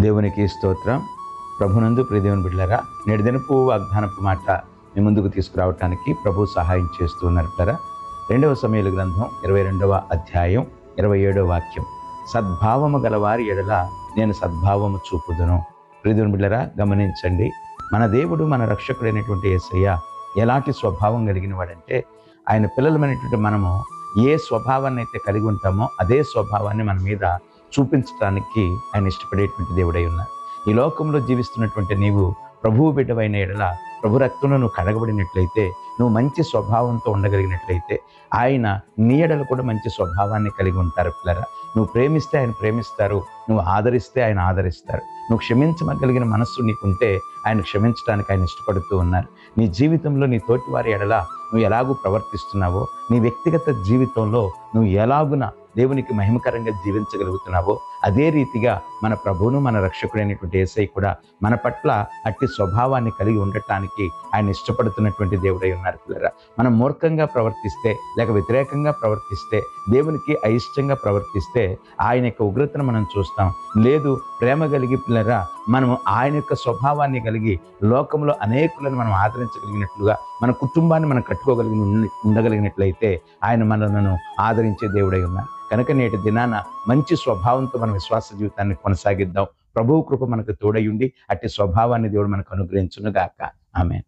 దేవునికి స్తోత్రం. ప్రభునందు ప్రియదేవుని బిడ్డలారా, నేటి దినపు వాగ్దానపు మాట మీ ముందుకు తీసుకురావటానికి ప్రభు సహాయం చేస్తూ ఉన్నారు బిడ్డలారా. 2వ సమూయేలు గ్రంథం 22వ అధ్యాయం 27వ వాక్యం. సద్భావము గలవారి ఎడల నేను సద్భావము చూపుదును. ప్రియదేవుని బిడ్డలారా, గమనించండి, మన దేవుడు మన రక్షకుడైనటువంటి యేసయ్య ఎలాంటి స్వభావం కలిగిన వాడంటే, ఆయన పిల్లలమైనటువంటి మనము ఏ స్వభావాన్ని అయితే కలిగి ఉంటామో అదే స్వభావాన్ని మన మీద చూపించడానికి ఆయన ఇష్టపడేటువంటి దేవుడై ఉన్నారు. ఈ లోకంలో జీవిస్తున్నటువంటి నీవు ప్రభువు బిడ్డవైన ఎడల, ప్రభు రక్తంలో నువ్వు కడగబడినట్లయితే, నువ్వు మంచి స్వభావంతో ఉండగలిగినట్లయితే ఆయన నీ ఎడల కూడా మంచి స్వభావాన్ని కలిగి ఉంటారు పిల్లరా. నువ్వు ప్రేమిస్తే ఆయన ప్రేమిస్తారు, నువ్వు ఆదరిస్తే ఆయన ఆదరిస్తారు. నువ్వు క్షమించగలిగిన మనస్సు నీకుంటే ఆయన క్షమించడానికి ఆయన ఇష్టపడుతూ ఉన్నారు. నీ జీవితంలో నీ తోటి వారి ఎడల నువ్వు ఎలాగూ ప్రవర్తిస్తున్నావో, నీ వ్యక్తిగత జీవితంలో నువ్వు ఎలాగున దేవునికి మహిమకరంగా జీవించగలుగుతున్నావో, అదే రీతిగా మన ప్రభువును మన రక్షకుడైనటువంటి యేసయ్య కూడా మన పట్ల అట్టి స్వభావాన్ని కలిగి ఉండటానికి ఆయన ఇష్టపడుతున్నటువంటి దేవుడై ఉన్నారు పిల్లరా. మనం మూర్ఖంగా ప్రవర్తిస్తే, లేక వ్యతిరేకంగా ప్రవర్తిస్తే, దేవునికి అయిష్టంగా ప్రవర్తిస్తే ఆయన యొక్క ఉగ్రతను మనం చూస్తాం. లేదు, ప్రేమ కలిగి పిల్లరా మనము ఆయన యొక్క స్వభావాన్ని కలిగి లోకంలో అనేకులను మనం ఆదరించగలిగినట్లుగా, మన కుటుంబాన్ని మనం ఉండగలిగినట్లయితే ఆయన మనలను ఆదరించే దేవుడై ఉన్నారు. కనుక నేటి దినాన మంచి స్వభావంతో మన విశ్వాస జీవితాన్ని కొనసాగిద్దాం. ప్రభువు కృప మనకు తోడయుండి అట్టి స్వభావాన్ని దేవుడు మనకు అనుగ్రహించును గాక. ఆమేన్.